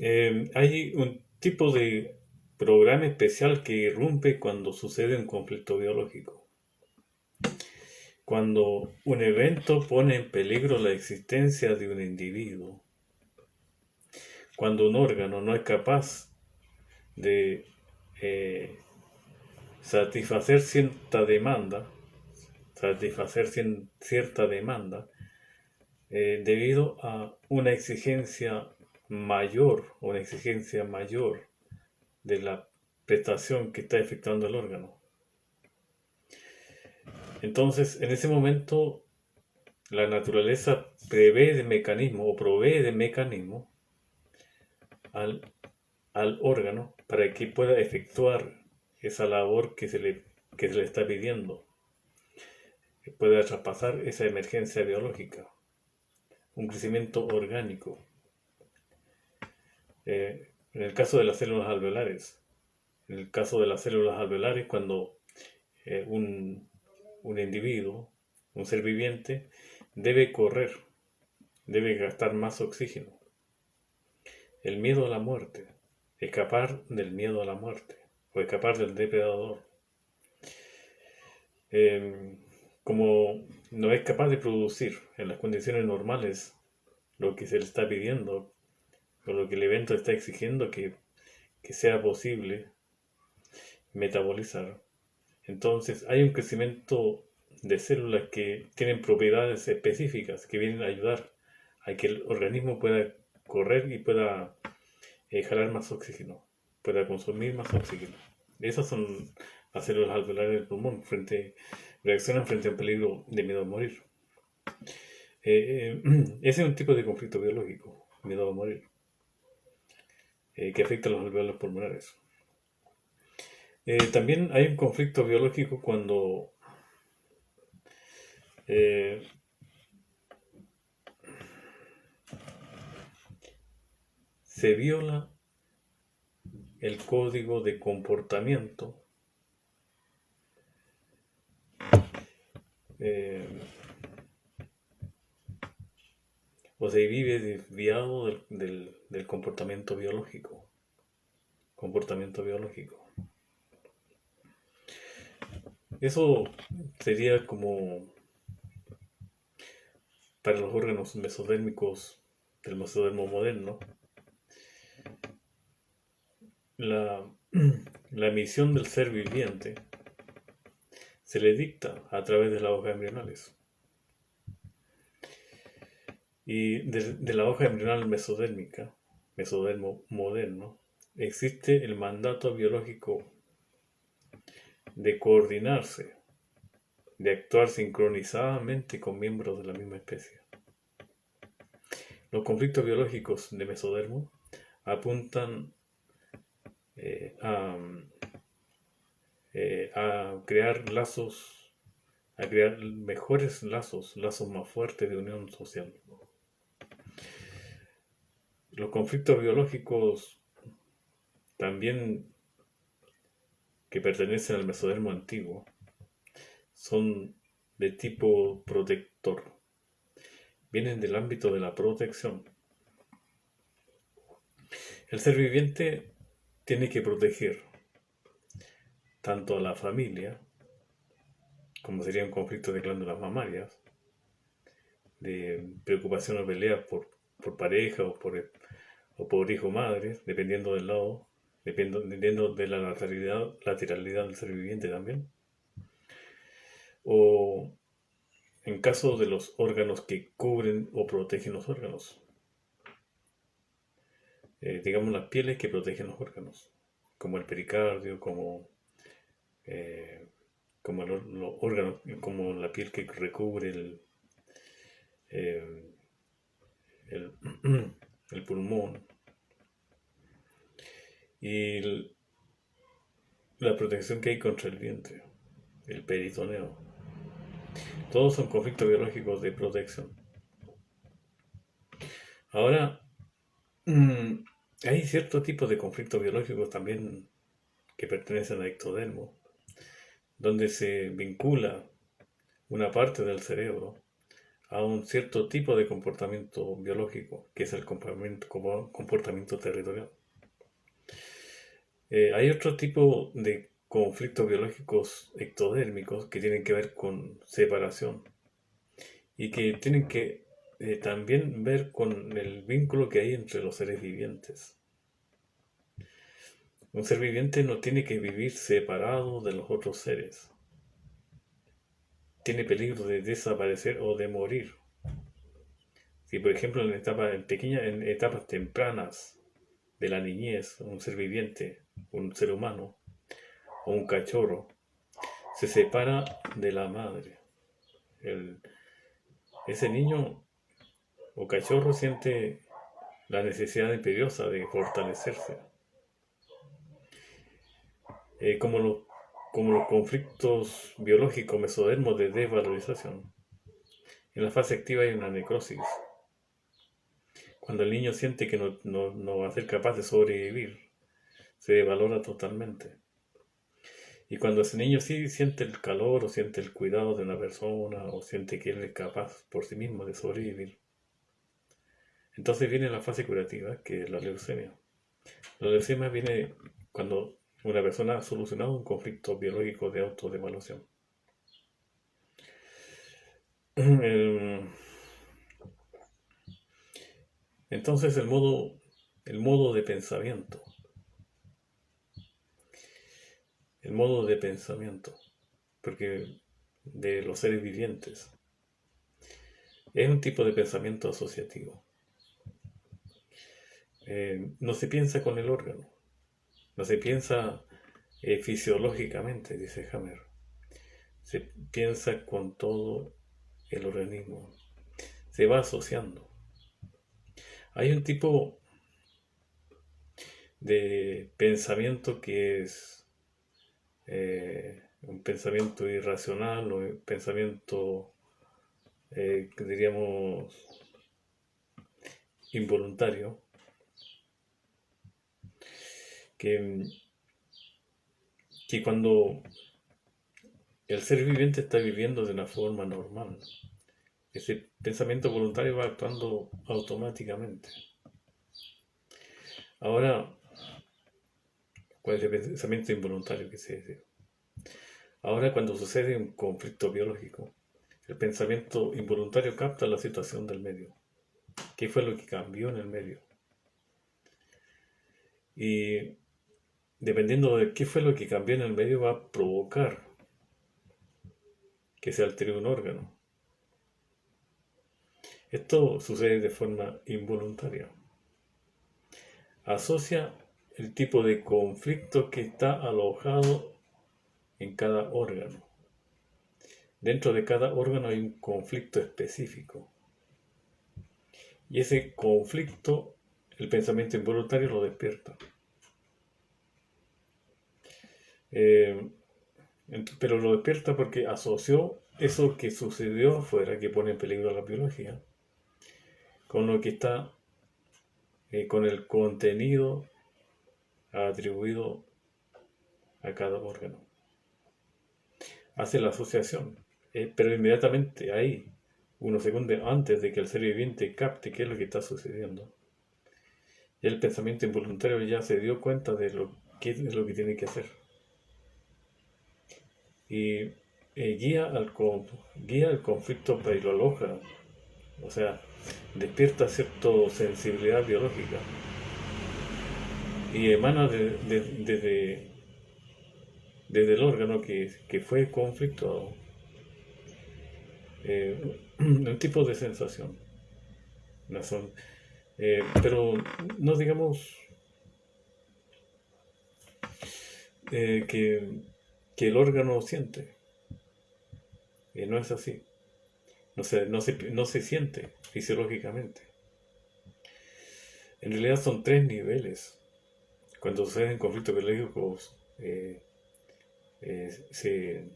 Hay un tipo de programa especial que irrumpe cuando sucede un conflicto biológico. Cuando un evento pone en peligro la existencia de un individuo. Cuando un órgano no es capaz de eh, satisfacer cierta demanda, cierta demanda, debido a una exigencia mayor de la prestación que está efectuando el órgano. Entonces, en ese momento, la naturaleza prevé de mecanismo o provee de mecanismo al, al órgano para que pueda efectuar esa labor que se le está pidiendo, que pueda traspasar esa emergencia biológica, un crecimiento orgánico. En el caso de las células alveolares, cuando eh, un, un individuo, un ser viviente, debe correr, debe gastar más oxígeno. El miedo a la muerte, escapar del miedo a la muerte o escapar del depredador. Eh, Como no es capaz de producir en las condiciones normales lo que se le está pidiendo o lo que el evento está exigiendo que sea posible metabolizar. Entonces hay un crecimiento de células que tienen propiedades específicas que vienen a ayudar a que el organismo pueda correr y pueda jalar más oxígeno, pueda consumir más oxígeno. Esas son las células alveolares del pulmón, reaccionan frente a un peligro de miedo a morir. Ese es un tipo de conflicto biológico, miedo a morir, que afecta a los alveolos pulmonares. También hay un conflicto biológico cuando eh, se viola el código de comportamiento eh, o se vive desviado del comportamiento biológico. Comportamiento biológico. Eso sería como para los órganos mesodérmicos del mesodermo moderno. La, la misión del ser viviente se le dicta a través de las hojas embrionales. Y de la hoja embrional mesodérmica, mesodermo moderno, existe el mandato biológico de coordinarse, de actuar sincronizadamente con miembros de la misma especie. Los conflictos biológicos de mesodermo apuntan a, a crear lazos, a crear mejores lazos más fuertes de unión social. Los conflictos biológicos también que pertenecen al mesodermo antiguo son de tipo protector, vienen del ámbito de la protección. El ser viviente tiene que proteger tanto a la familia, como sería un conflicto de glándulas mamarias, de preocupación o pelea por pareja o por hijo madre, dependiendo del lado, dependiendo de la lateralidad del ser viviente también. O en caso de los órganos que cubren o protegen los órganos. Digamos las pieles que protegen los órganos, como el pericardio, eh, como los órganos, como la piel que recubre eh, el, el pulmón y la protección que hay contra el vientre, el peritoneo. Todos son conflictos biológicos de protección. Ahora, mm, hay cierto tipo de conflictos biológicos también que pertenecen a ectodermo, donde se vincula una parte del cerebro a un cierto tipo de comportamiento biológico, que es el comportamiento territorial. Hay otro tipo de conflictos biológicos ectodérmicos que tienen que ver con separación y que tienen que también ver con el vínculo que hay entre los seres vivientes. Un ser viviente no tiene que vivir separado de los otros seres. Tiene peligro de desaparecer o de morir. Si por ejemplo en etapas tempranas de la niñez, un ser viviente, un ser humano o un cachorro, se separa de la madre. Ese niño o cachorro siente la necesidad imperiosa de fortalecerse. Como los conflictos biológicos mesodermos de desvalorización. En la fase activa hay una necrosis. Cuando el niño siente que no va a ser capaz de sobrevivir, se devalora totalmente. Y cuando ese niño sí siente el calor o siente el cuidado de una persona o siente que él es capaz por sí mismo de sobrevivir, entonces viene la fase curativa, que es la leucemia. La leucemia viene cuando una persona ha solucionado un conflicto biológico de autodevaluación. Entonces el modo de pensamiento. El modo de pensamiento, porque de los seres vivientes, es un tipo de pensamiento asociativo. No se piensa con el órgano, no se piensa fisiológicamente, dice Hammer. Se piensa con todo el organismo, se va asociando. Hay un tipo de pensamiento que es un pensamiento irracional o un pensamiento, que diríamos, involuntario, que cuando el ser viviente está viviendo de una forma normal, ese pensamiento voluntario va actuando automáticamente. Ahora, ¿cuál es el pensamiento involuntario que se dice? Ahora, cuando sucede un conflicto biológico, el pensamiento involuntario capta la situación del medio. ¿Qué fue lo que cambió en el medio? Y dependiendo de qué fue lo que cambió en el medio, va a provocar que se altere un órgano. Esto sucede de forma involuntaria. Asocia el tipo de conflicto que está alojado en cada órgano. Dentro de cada órgano hay un conflicto específico. Y ese conflicto, el pensamiento involuntario lo despierta. Pero lo despierta porque asoció eso que sucedió afuera, que pone en peligro a la biología, con lo que está, con el contenido atribuido a cada órgano. Hace la asociación, pero inmediatamente ahí, unos segundos antes de que el ser viviente capte qué es lo que está sucediendo, ya el pensamiento involuntario ya se dio cuenta de qué es lo que tiene que hacer. Y guía al conflicto, pero lo aloja, o sea, despierta cierta sensibilidad biológica y emana desde el órgano que fue conflictuado un tipo de sensación. Pero no digamos que el órgano siente. No es así. No se siente fisiológicamente. En realidad son 3 niveles. Cuando suceden conflictos biológicos, se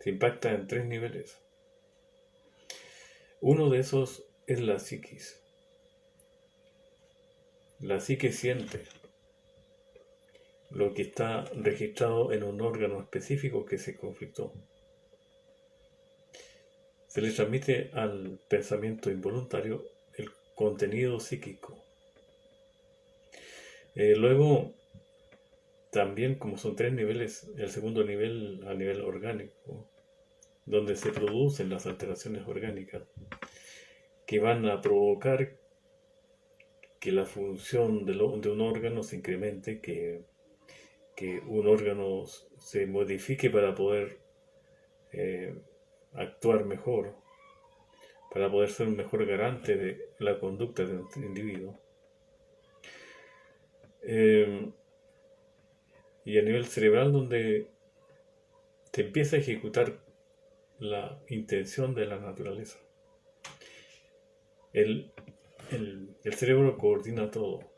impacta en 3 niveles. Uno de esos es la psiquis. La psique siente lo que está registrado en un órgano específico que se conflictó. se le transmite al pensamiento involuntario el contenido psíquico. Luego, también como son 3 niveles, el segundo nivel a nivel orgánico, donde se producen las alteraciones orgánicas que van a provocar que la función de un órgano se incremente, que un órgano se modifique para poder actuar mejor, para poder ser un mejor garante de la conducta de un individuo. Y a nivel cerebral, donde te empieza a ejecutar la intención de la naturaleza. El cerebro coordina todo.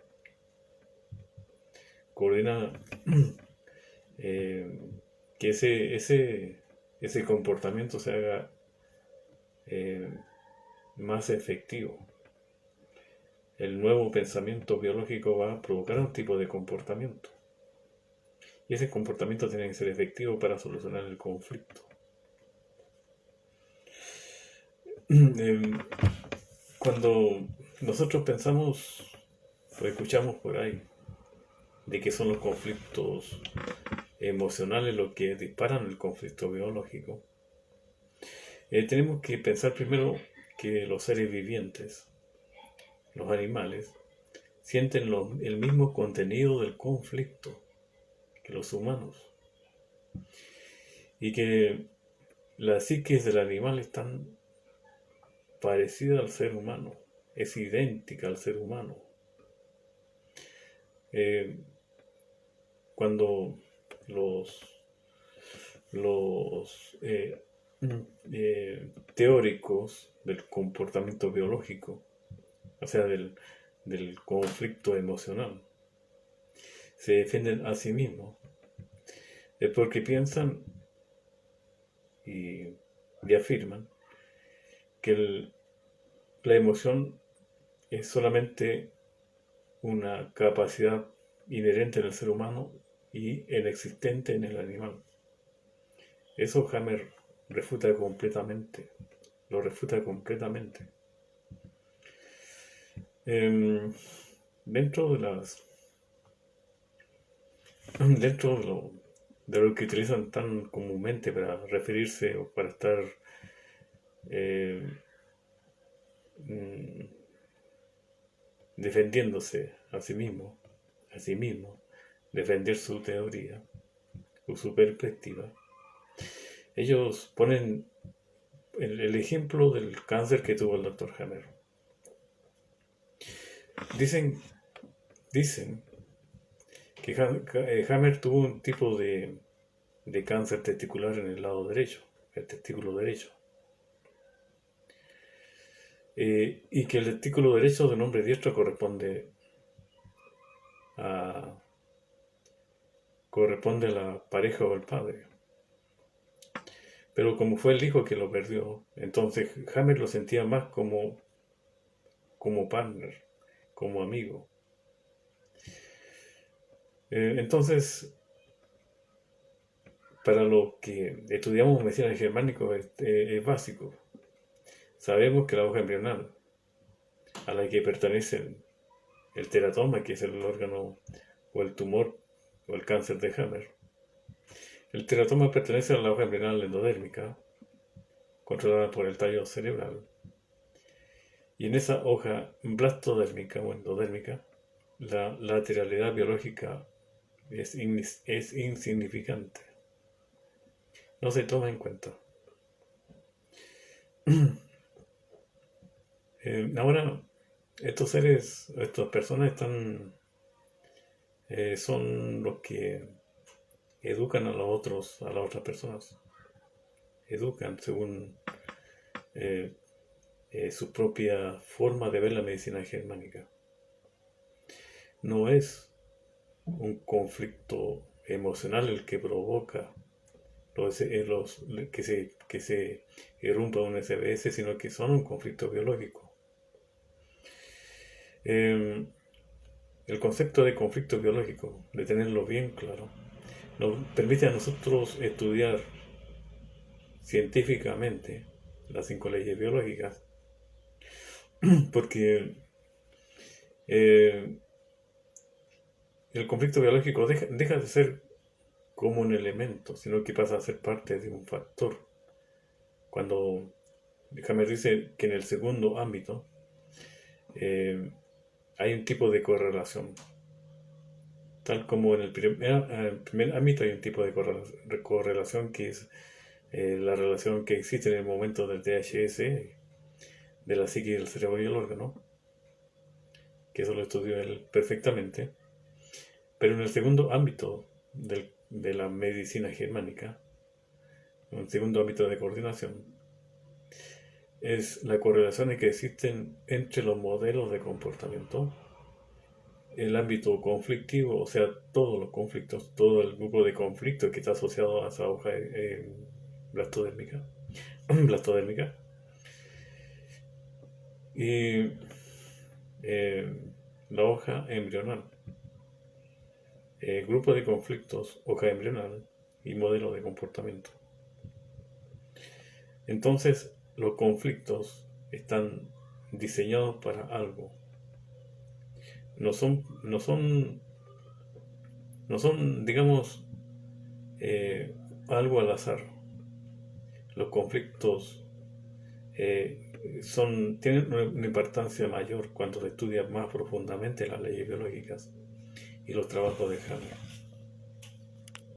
Coordina que ese comportamiento se haga más efectivo. El nuevo pensamiento biológico va a provocar un tipo de comportamiento. Y ese comportamiento tiene que ser efectivo para solucionar el conflicto. Cuando nosotros pensamos o escuchamos por ahí de que son los conflictos emocionales los que disparan el conflicto biológico, tenemos que pensar primero que los seres vivientes, los animales, sienten el mismo contenido del conflicto que los humanos, y que la psiquis del animal es tan parecida al ser humano, es idéntica al ser humano. Cuando los teóricos del comportamiento biológico, o sea, del conflicto emocional, se defienden a sí mismos, es porque piensan y afirman que la emoción es solamente una capacidad inherente en el ser humano y inexistente en el animal. Eso Hammer refuta completamente, lo refuta completamente. Dentro de lo que utilizan tan comúnmente para referirse o para estar defendiéndose a sí mismo, defender su teoría o su perspectiva, ellos ponen el ejemplo del cáncer que tuvo el Dr. Hammer. Dicen que Hammer tuvo un tipo de cáncer testicular en el lado derecho, el testículo derecho. Y que el testículo derecho del hombre diestro corresponde a la pareja o al padre. Pero como fue el hijo que lo perdió, entonces Hammer lo sentía más como partner, como amigo. Entonces, para los que estudiamos medicina germánico es básico. Sabemos que la hoja embrional, a la que pertenece el teratoma, que es el órgano o el tumor o el cáncer de Hammer, el teratoma pertenece a la hoja embrional endodérmica, controlada por el tallo cerebral. Y en esa hoja blastodérmica o endodérmica, la lateralidad biológica es insignificante. No se toma en cuenta. Ahora, estos seres, estas personas son los que educan a las otras personas. Educan según su propia forma de ver la medicina germánica. No es un conflicto emocional el que provoca que se irrumpa un SBS, sino que son un conflicto biológico. El concepto de conflicto biológico, de tenerlo bien claro, nos permite a nosotros estudiar científicamente las 5 leyes biológicas, porque eh, el conflicto biológico deja de ser como un elemento, sino que pasa a ser parte de un factor. Cuando Hammer dice que en el segundo ámbito hay un tipo de correlación, tal como en el primer ámbito hay un tipo de correlación que es la relación que existe en el momento del DHS, de la psique del cerebro y el órgano, que eso lo estudió él perfectamente. Pero en el segundo ámbito de la medicina germánica, en el segundo ámbito de coordinación, es la correlación que existen entre los modelos de comportamiento, el ámbito conflictivo, o sea, todos los conflictos, todo el grupo de conflictos que está asociado a esa hoja blastodérmica, blastodérmica, y la hoja embrional, grupo de conflictos, hoja embrional y modelo de comportamiento. Entonces, los conflictos están diseñados para algo. No son, digamos, algo al azar. Los conflictos tienen una importancia mayor cuando se estudia más profundamente las leyes biológicas y los trabajos de Hammer.